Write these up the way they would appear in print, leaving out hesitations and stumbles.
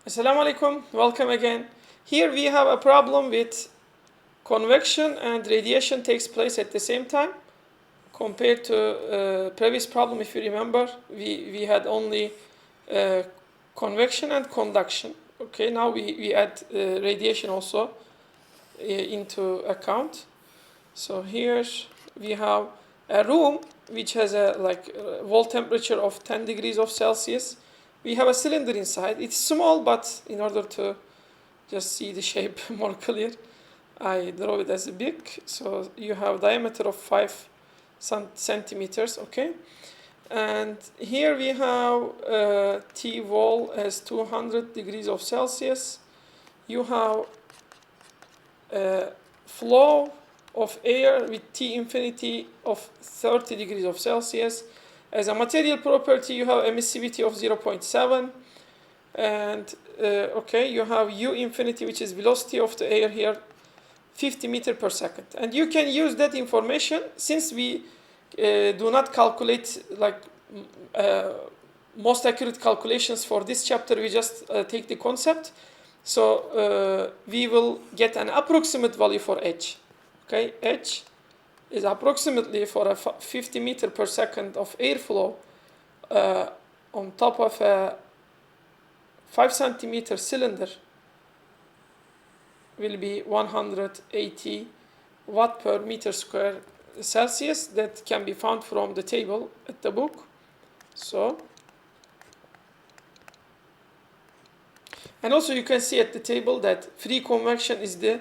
Assalamu alaikum, welcome again. Here we have a problem with convection and radiation takes place at the same time. Compared to previous problem, if you remember, we had only convection and conduction. Okay, now we add radiation also into account. So here we have a room which has a wall temperature of 10 degrees of Celsius. We have a cylinder inside. It's small, but in order to just see the shape more clear, I draw it as big. So you have diameter of 5 centimeters, okay? And here we have T wall as 200 degrees of Celsius. You have flow of air with T infinity of 30 degrees of Celsius. As a material property, you have emissivity of 0.7. And you have U infinity, which is velocity of the air here, 50 meters per second. And you can use that information since we do not calculate most accurate calculations for this chapter. We just take the concept. So we will get an approximate value for H. Okay, H is approximately for a 50 meters per second of airflow on top of a 5 centimeter cylinder will be 180 watt per meter square Celsius. That can be found from the table at the book. So, and also you can see at the table that free convection is the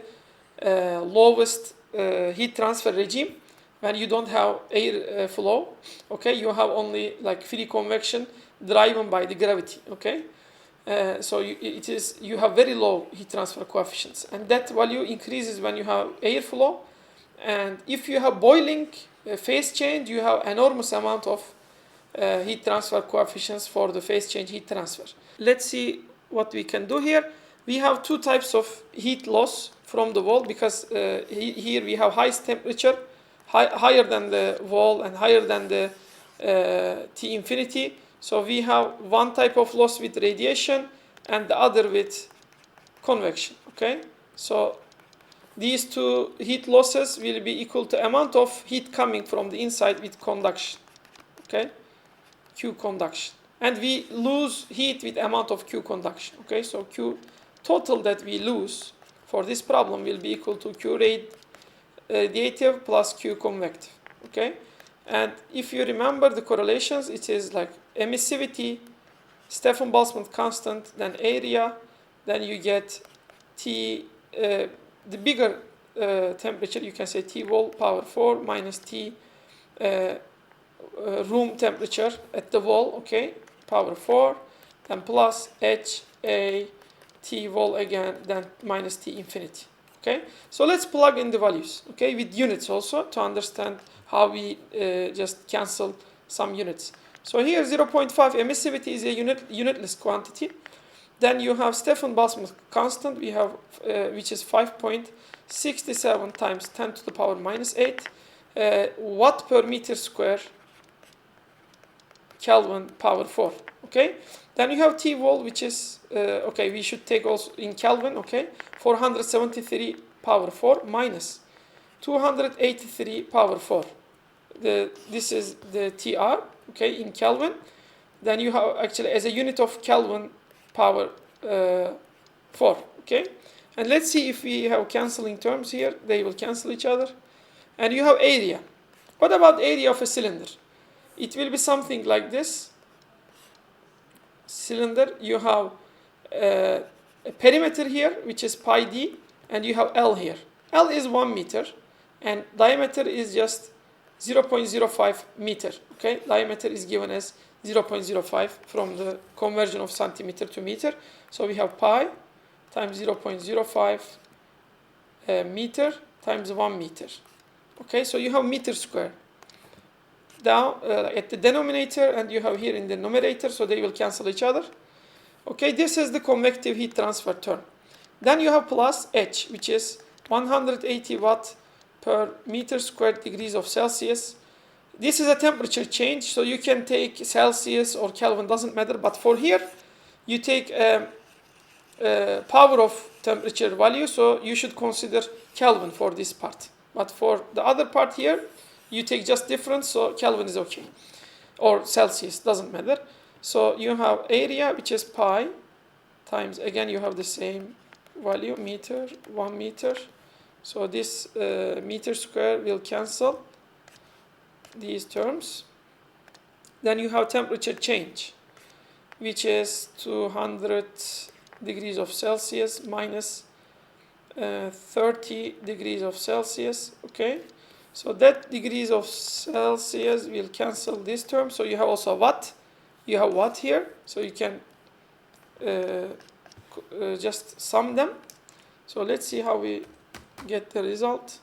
lowest heat transfer regime when you don't have air flow. Okay, you have only like free convection driven by the gravity. Okay, so you have very low heat transfer coefficients, and that value increases when you have air flow. And if you have boiling phase change, you have enormous amount of heat transfer coefficients for the phase change heat transfer. Let's see what we can do here. We have two types of heat loss from the wall because here we have highest temperature, higher than the wall and higher than the T infinity. So we have one type of loss with radiation and the other with convection. Okay, so these two heat losses will be equal to amount of heat coming from the inside with conduction. Okay, Q conduction. And we lose heat with amount of Q conduction. Okay, so Q total that we lose for this problem will be equal to Q radiative plus Q convective. Okay, and if you remember the correlations, it is like emissivity, Stefan-Boltzmann constant, then area, then you get T, the bigger temperature, you can say T wall power 4 minus T room temperature at the wall, okay, power 4, then plus H, A, T wall again, then minus T infinity. Okay, so let's plug in the values, okay, with units also to understand how we just cancel some units. So here 0.5 emissivity is a unitless quantity. Then you have Stefan-Boltzmann constant, we have which is 5.67 times 10 to the power minus 8 watt per meter square Kelvin power 4. Okay, then you have T wall, which is okay, we should take also in Kelvin. Okay, 473 power 4 minus 283 power 4. This is the TR. Okay, in Kelvin. Then you have actually as a unit of Kelvin power 4. Okay, and let's see if we have cancelling terms here. They will cancel each other. And you have area. What about area of a cylinder? It will be something like this. Cylinder, you have a perimeter here, which is pi d, and you have L here. L is 1 meter, and diameter is just 0.05 meter. Okay, diameter is given as 0.05 from the conversion of centimeter to meter. So we have pi times 0.05 meter times 1 meter. Okay, so you have meter square down at the denominator, and you have here in the numerator, so they will cancel each other. Okay, this is the convective heat transfer term. Then you have plus H, which is 180 watt per meter squared degrees of Celsius. This is a temperature change, so you can take Celsius or Kelvin, doesn't matter. But for here, you take power of temperature value, so you should consider Kelvin for this part. But for the other part here, you take just difference, so Kelvin is okay. Or Celsius, doesn't matter. So you have area, which is pi, times, again, you have the same value, meter, 1 meter. So this meter square will cancel these terms. Then you have temperature change, which is 200 degrees of Celsius minus 30 degrees of Celsius, okay? So that degrees of Celsius will cancel this term. So you have also watt. You have watt here, so you can just sum them. So let's see how we get the result.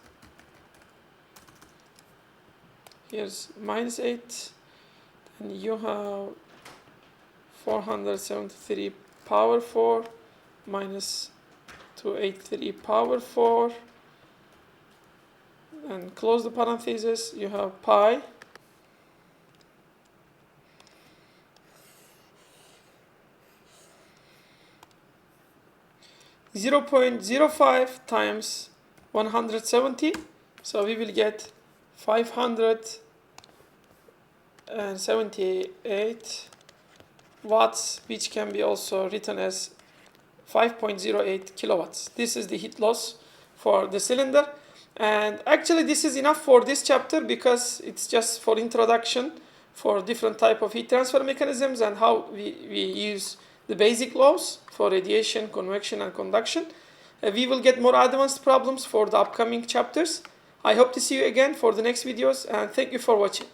Here's minus 8, and you have 473 power 4 minus 283 power 4, and close the parenthesis. You have pi .05 times 170, so we will get 578 watts, which can be also written as 5.08 kilowatts. This is the heat loss for the cylinder, and actually this is enough for this chapter because it's just for introduction for different type of heat transfer mechanisms and how we use the basic laws for radiation, convection, and conduction. We will get more advanced problems for the upcoming chapters. I hope to see you again for the next videos, and thank you for watching.